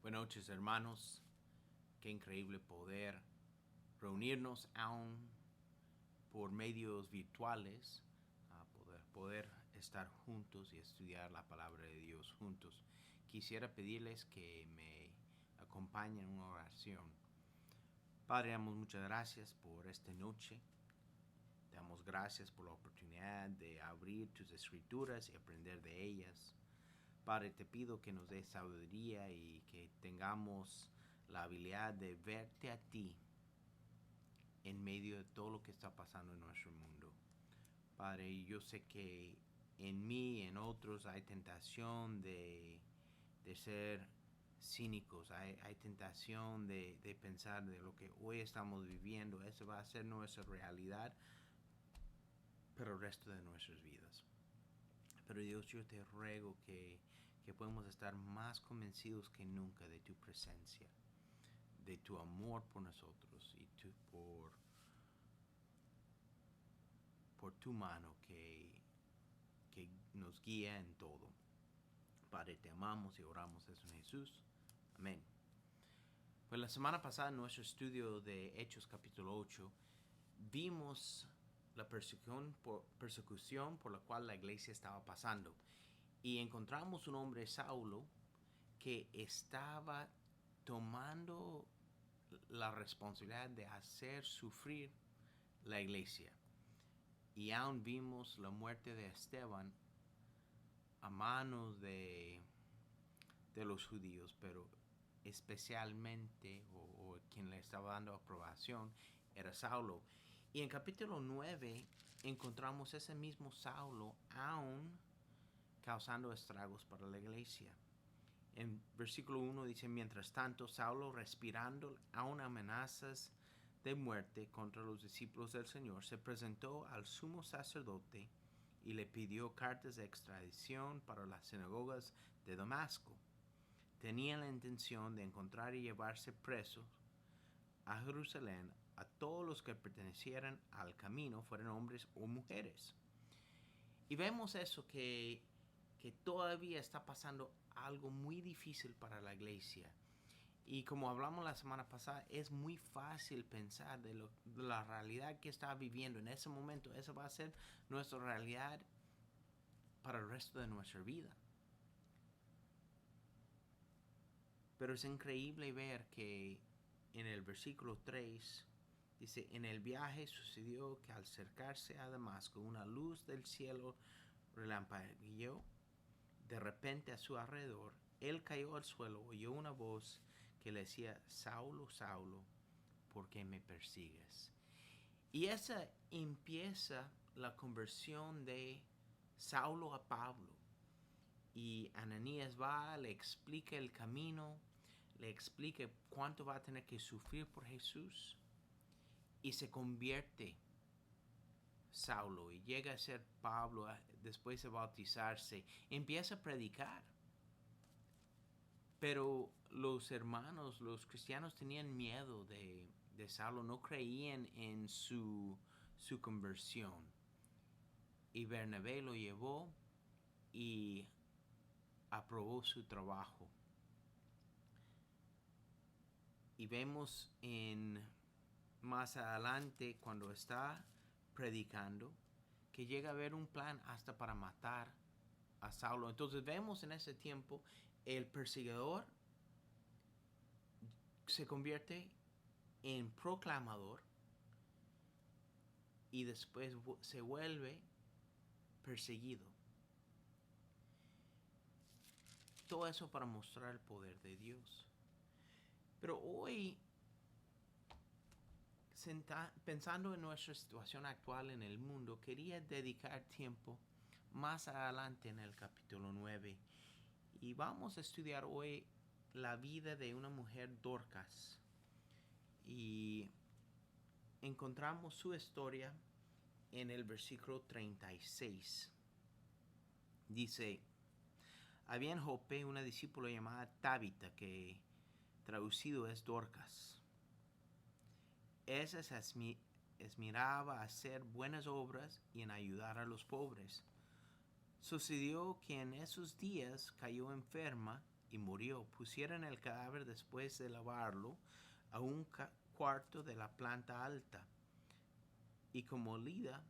Buenas noches, hermanos. Qué increíble poder reunirnos aún por medios virtuales, a poder estar juntos y estudiar la palabra de Dios juntos. Quisiera pedirles que me acompañen en una oración. Padre, damos muchas gracias por esta noche. Te damos gracias por la oportunidad de abrir tus escrituras y aprender de ellas. Padre, te pido que nos des sabiduría y que tengamos la habilidad de verte a ti en medio de todo lo que está pasando en nuestro mundo. Padre, yo sé que en mí y en otros hay tentación de ser cínicos, hay tentación de pensar de lo que hoy estamos viviendo, eso va a ser nuestra realidad para el resto de nuestras vidas. Pero Dios, yo te ruego que podamos estar más convencidos que nunca de tu presencia, de tu amor por nosotros y por tu mano que nos guía en todo. Padre, te amamos y oramos eso en Jesús. Amén. Pues la semana pasada en nuestro estudio de Hechos capítulo 8 vimos la persecución por la cual la iglesia estaba pasando. Y encontramos un hombre, Saulo, que estaba tomando la responsabilidad de hacer sufrir la iglesia. Y aún vimos la muerte de Esteban a manos de los judíos, pero especialmente, o quien le estaba dando aprobación, era Saulo. Y en capítulo 9 encontramos ese mismo Saulo aún causando estragos para la iglesia. En versículo 1 dice, mientras tanto, Saulo, respirando aún amenazas de muerte contra los discípulos del Señor, se presentó al sumo sacerdote y le pidió cartas de extradición para las sinagogas de Damasco. Tenía la intención de encontrar y llevarse presos a Jerusalén a todos los que pertenecieran al camino, fueran hombres o mujeres. Y vemos eso que todavía está pasando algo muy difícil para la iglesia. Y como hablamos la semana pasada, es muy fácil pensar de la realidad que está viviendo en ese momento. Esa va a ser nuestra realidad para el resto de nuestra vida. Pero es increíble ver que en el versículo 3 dice, en el viaje sucedió que al acercarse a Damasco una luz del cielo relampagueó de repente a su alrededor. Él cayó al suelo, oyó una voz que le decía, Saulo, Saulo, ¿por qué me persigues? Y esa empieza la conversión de Saulo a Pablo. Y Ananías va, le explica el camino, le explica cuánto va a tener que sufrir por Jesús. Y se convierte Saulo y llega a ser Pablo después de bautizarse. Empieza a predicar. Pero los hermanos, los cristianos tenían miedo de Saulo, no creían en su conversión. Y Bernabé lo llevó y aprobó su trabajo. Y vemos más adelante cuando está predicando que llega a haber un plan hasta para matar a Saulo. Entonces vemos en ese tiempo el perseguidor se convierte en proclamador y después se vuelve perseguido. Todo eso para mostrar el poder de Dios. Pero hoy, pensando en nuestra situación actual en el mundo, quería dedicar tiempo más adelante en el capítulo 9. Y vamos a estudiar hoy la vida de una mujer, Dorcas. Y encontramos su historia en el versículo 36. Dice, había en Jope una discípula llamada Tabita, que traducido es Dorcas. Esa se esmeraba a hacer buenas obras y en ayudar a los pobres. Sucedió que en esos días cayó enferma y murió. Pusieron el cadáver después de lavarlo a un cuarto de la planta alta. Y como Lida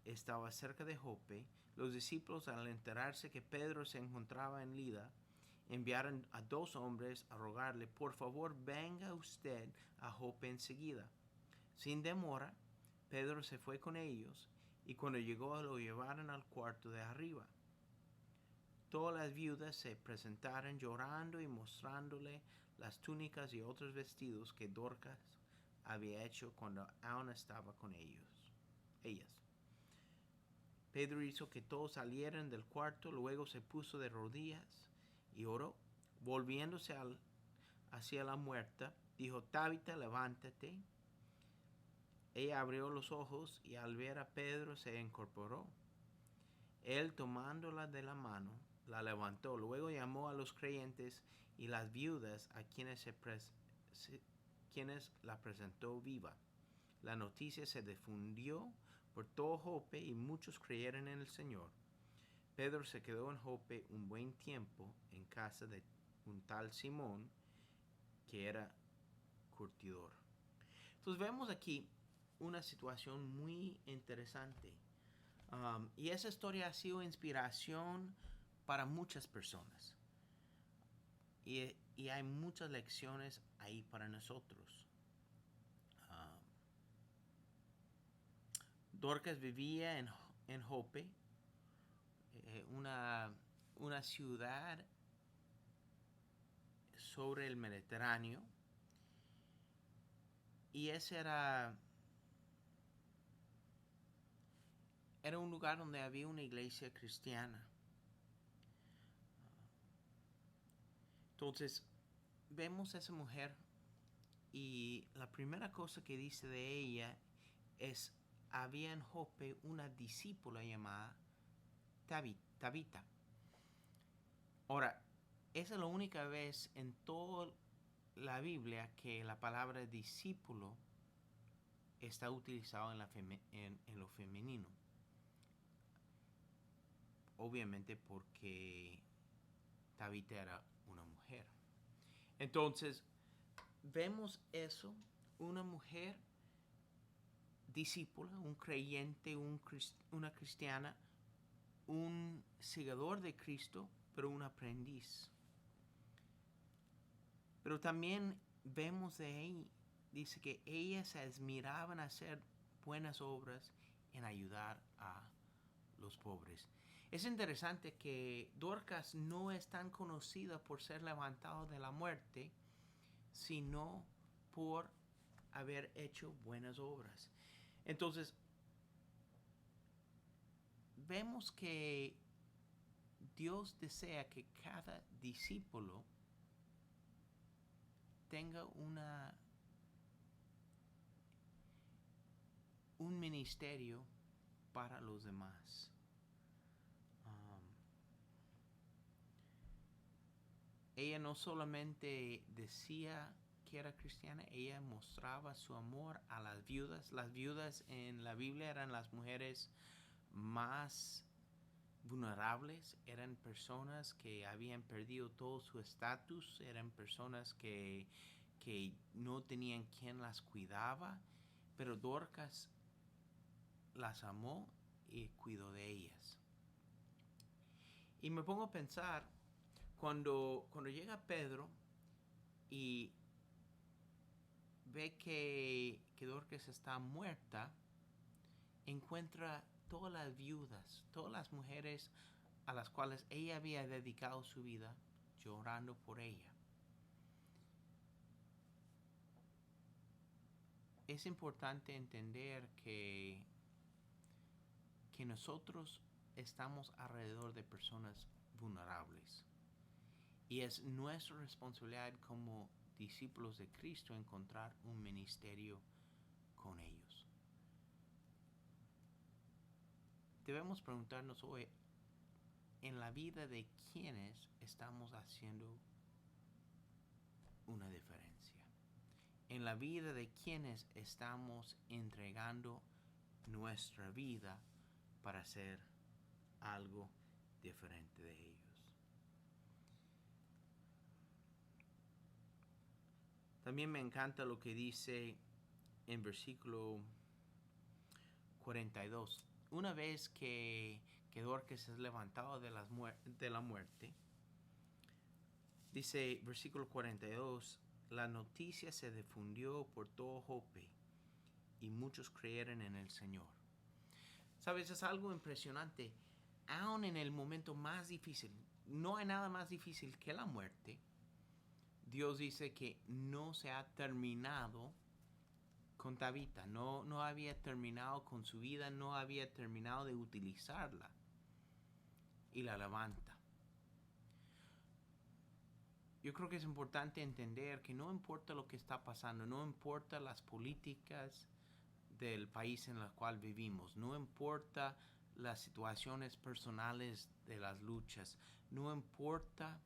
estaba cerca de Jope, los discípulos, al enterarse que Pedro se encontraba en Lida, enviaron a 2 hombres a rogarle: por favor, venga usted a Jope enseguida. Sin demora, Pedro se fue con ellos, y cuando llegó lo llevaron al cuarto de arriba. Todas las viudas se presentaron llorando y mostrándole las túnicas y otros vestidos que Dorcas había hecho cuando aún estaba con ellas. Pedro hizo que todos salieran del cuarto, luego se puso de rodillas y oró. Volviéndose hacia la muerta, dijo: Tabita, levántate. Ella abrió los ojos y al ver a Pedro se incorporó. Él, tomándola de la mano, la levantó. Luego llamó a los creyentes y las viudas, a quienes la presentó viva. La noticia se difundió por todo Jope y muchos creyeron en el Señor. Pedro se quedó en Jope un buen tiempo en casa de un tal Simón, que era curtidor. Entonces vemos aquí una situación muy interesante. Y esa historia ha sido inspiración para muchas personas. Y hay muchas lecciones ahí para nosotros. Dorcas vivía en Jope, una ciudad sobre el Mediterráneo. Y ese era un lugar donde había una iglesia cristiana. Entonces, vemos a esa mujer y la primera cosa que dice de ella es: había en Jope una discípula llamada Tabita. Ahora, esa es la única vez en toda la Biblia que la palabra discípulo está utilizado en lo femenino. Obviamente porque Tabita era una mujer. Entonces, vemos eso, una mujer discípula, un creyente, una cristiana, un seguidor de Cristo, pero un aprendiz. Pero también vemos de ahí, dice que ellas se esmeraban a hacer buenas obras, en ayudar a los pobres. Es interesante que Dorcas no es tan conocida por ser levantado de la muerte, sino por haber hecho buenas obras. Entonces, vemos que Dios desea que cada discípulo tenga un ministerio para los demás. Ella no solamente decía que era cristiana, ella mostraba su amor a las viudas. Las viudas en la Biblia eran las mujeres más vulnerables, eran personas que habían perdido todo su estatus, eran personas que no tenían quien las cuidaba, pero Dorcas las amó y cuidó de ellas. Y me pongo a pensar, cuando llega Pedro y ve que Dorcas está muerta, encuentra todas las viudas, todas las mujeres a las cuales ella había dedicado su vida, llorando por ella. Es importante entender que nosotros estamos alrededor de personas vulnerables. Y es nuestra responsabilidad como discípulos de Cristo encontrar un ministerio con ellos. Debemos preguntarnos hoy, en la vida de quiénes estamos haciendo una diferencia. En la vida de quienes estamos entregando nuestra vida para hacer algo diferente de ellos. También me encanta lo que dice en versículo 42. Una vez que Dorcas es levantado de la muerte, dice versículo 42, la noticia se difundió por todo Jope y muchos creyeron en el Señor. Sabes, es algo impresionante. Aún en el momento más difícil, no hay nada más difícil que la muerte. Dios dice que no se ha terminado con Tabita, no había terminado con su vida, no había terminado de utilizarla. Y la levanta. Yo creo que es importante entender que no importa lo que está pasando, no importa las políticas del país en el cual vivimos, no importa las situaciones personales de las luchas, no importa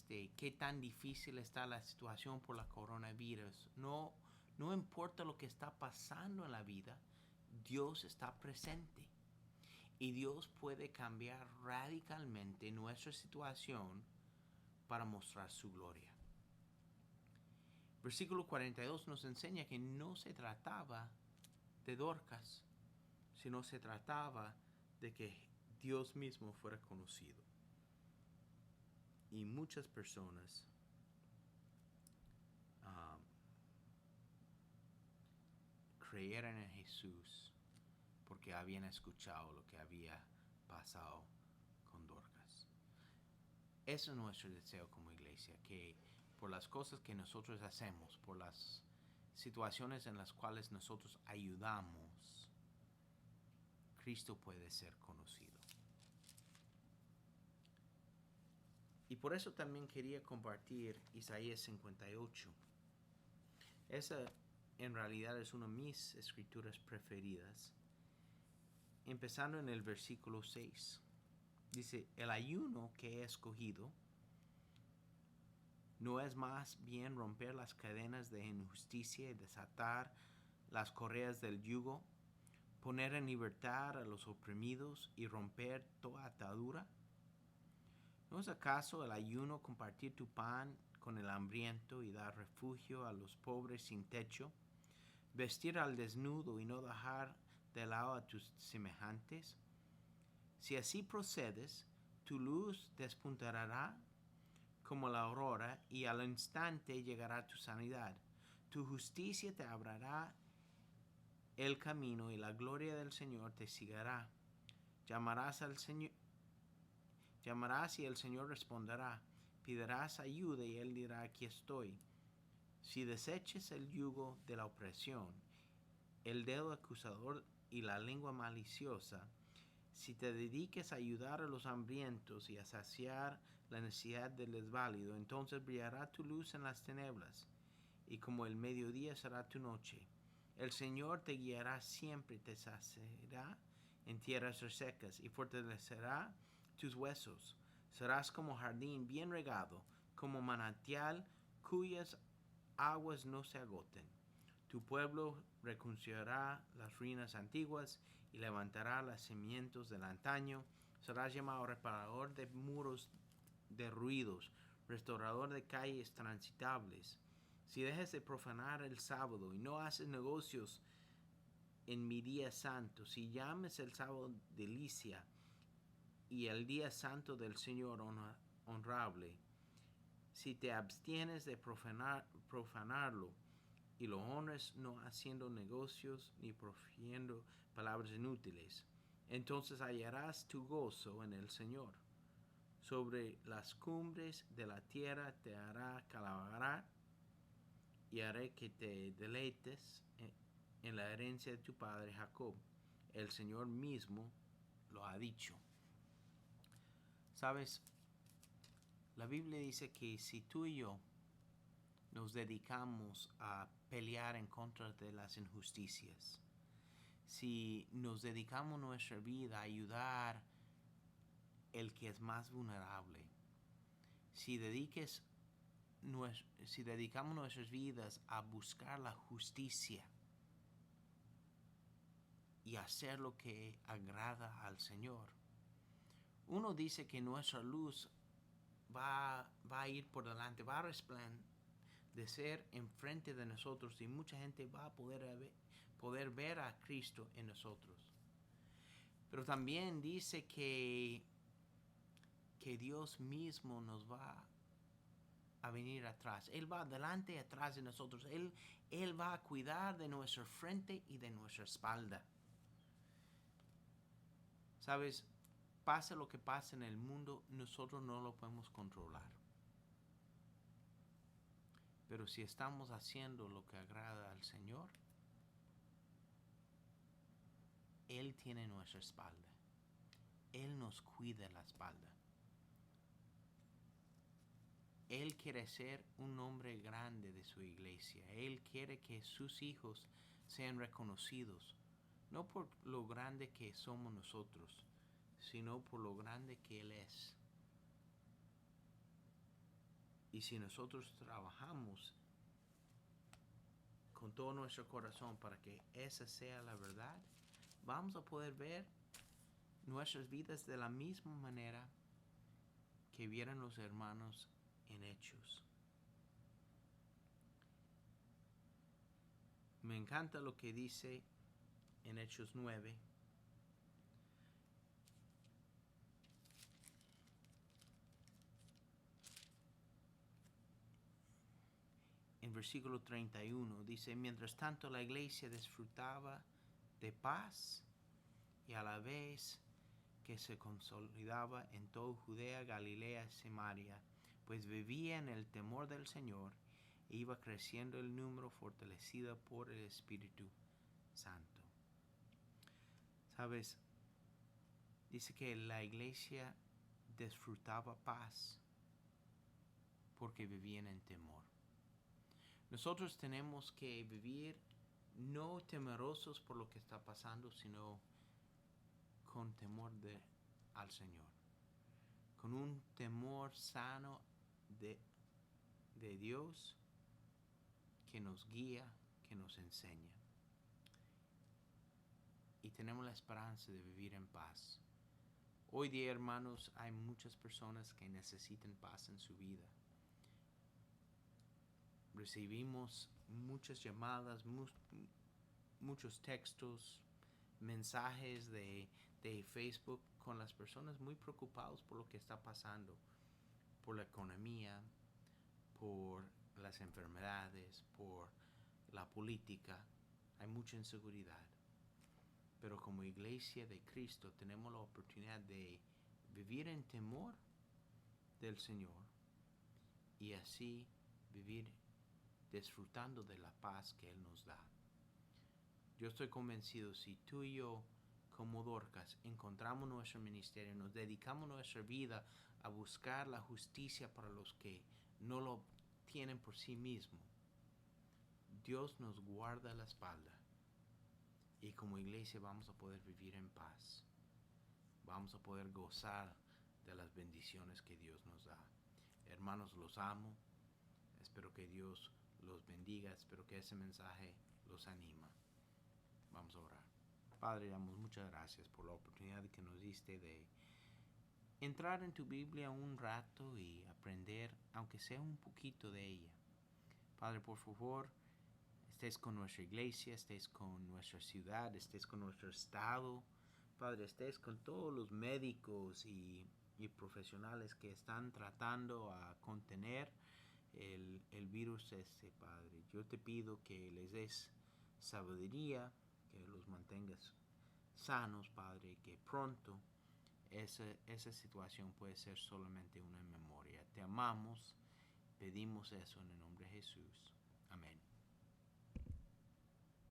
qué tan difícil está la situación por la coronavirus, no importa lo que está pasando en la vida, Dios está presente y Dios puede cambiar radicalmente nuestra situación para mostrar su gloria. Versículo 42 nos enseña que no se trataba de Dorcas, sino se trataba de que Dios mismo fuera conocido. Y muchas personas creyeron en Jesús porque habían escuchado lo que había pasado con Dorcas. Eso es nuestro deseo como iglesia, que por las cosas que nosotros hacemos, por las situaciones en las cuales nosotros ayudamos, Cristo puede ser conocido. Y por eso también quería compartir Isaías 58. Esa en realidad es una de mis escrituras preferidas. Empezando en el versículo 6. Dice, el ayuno que he escogido no es más bien romper las cadenas de injusticia y desatar las correas del yugo, poner en libertad a los oprimidos y romper toda atadura. ¿No es acaso el ayuno compartir tu pan con el hambriento y dar refugio a los pobres sin techo? ¿Vestir al desnudo y no dejar de lado a tus semejantes? Si así procedes, tu luz despuntará como la aurora y al instante llegará tu sanidad. Tu justicia te abrirá el camino y la gloria del Señor te seguirá. Llamarás y el Señor responderá. Pedirás ayuda y Él dirá, aquí estoy. Si deseches el yugo de la opresión, el dedo acusador y la lengua maliciosa, si te dediques a ayudar a los hambrientos y a saciar la necesidad del desvalido, entonces brillará tu luz en las tinieblas, y como el mediodía será tu noche. El Señor te guiará siempre y te saciará en tierras resecas y fortalecerá tus huesos. Serás como jardín bien regado, como manantial cuyas aguas no se agoten. Tu pueblo reconstruirá las ruinas antiguas y levantará los cimientos del antaño. Serás llamado reparador de muros derruidos, restaurador de calles transitables. Si dejas de profanar el sábado y no haces negocios en mi día santo, si llames el sábado delicia y el día santo del Señor honrable, si te abstienes de profanarlo y lo honres no haciendo negocios ni profiriendo palabras inútiles, entonces hallarás tu gozo en el Señor. Sobre las cumbres de la tierra te hará cabalgar y haré que te deleites en la herencia de tu padre Jacob. El Señor mismo lo ha dicho. Sabes, la Biblia dice que si tú y yo nos dedicamos a pelear en contra de las injusticias, si nos dedicamos nuestra vida a ayudar el que es más vulnerable, si dedicamos nuestras vidas a buscar la justicia y hacer lo que agrada al Señor, uno dice que nuestra luz va a ir por delante, va a de ser enfrente de nosotros y mucha gente va a poder ver a Cristo en nosotros. Pero también dice que Dios mismo nos va a venir atrás. Él va adelante y atrás de nosotros. Él va a cuidar de nuestra frente y de nuestra espalda. ¿Sabes? Pase lo que pase en el mundo, nosotros no lo podemos controlar. Pero si estamos haciendo lo que agrada al Señor, Él tiene nuestra espalda. Él nos cuida la espalda. Él quiere ser un hombre grande de su iglesia. Él quiere que sus hijos sean reconocidos, no por lo grande que somos nosotros, sino por lo grande que Él es. Y si nosotros trabajamos con todo nuestro corazón para que esa sea la verdad, vamos a poder ver nuestras vidas de la misma manera que vieron los hermanos en Hechos. Me encanta lo que dice en Hechos 9. En versículo 31 dice, mientras tanto la iglesia disfrutaba de paz y a la vez que se consolidaba en toda Judea, Galilea y Samaria, pues vivía en el temor del Señor e iba creciendo el número fortalecida por el Espíritu Santo. ¿Sabes? Dice que la iglesia disfrutaba paz porque vivían en temor. Nosotros tenemos que vivir no temerosos por lo que está pasando, sino con temor al Señor. Con un temor sano de Dios que nos guía, que nos enseña. Y tenemos la esperanza de vivir en paz. Hoy día, hermanos, hay muchas personas que necesitan paz en su vida. Recibimos muchas llamadas, muchos textos, mensajes de Facebook con las personas muy preocupados por lo que está pasando, por la economía, por las enfermedades, por la política. Hay mucha inseguridad. Pero como iglesia de Cristo tenemos la oportunidad de vivir en temor del Señor y así vivir disfrutando de la paz que Él nos da. Yo estoy convencido, si tú y yo, como Dorcas, encontramos nuestro ministerio, nos dedicamos nuestra vida a buscar la justicia para los que no lo tienen por sí mismos, Dios nos guarda la espalda y como iglesia vamos a poder vivir en paz. Vamos a poder gozar de las bendiciones que Dios nos da. Hermanos, los amo. Espero que Dios los bendiga. Espero que ese mensaje los anima. Vamos a orar. Padre, damos muchas gracias por la oportunidad que nos diste de entrar en tu Biblia un rato y aprender, aunque sea un poquito de ella. Padre, por favor, estés con nuestra iglesia, estés con nuestra ciudad, estés con nuestro estado. Padre, estés con todos los médicos y profesionales que están tratando a contener el virus Padre. Yo te pido que les des sabiduría, que los mantengas sanos, Padre, que pronto esa situación puede ser solamente una memoria. Te amamos, pedimos eso en el nombre de Jesús. Amén.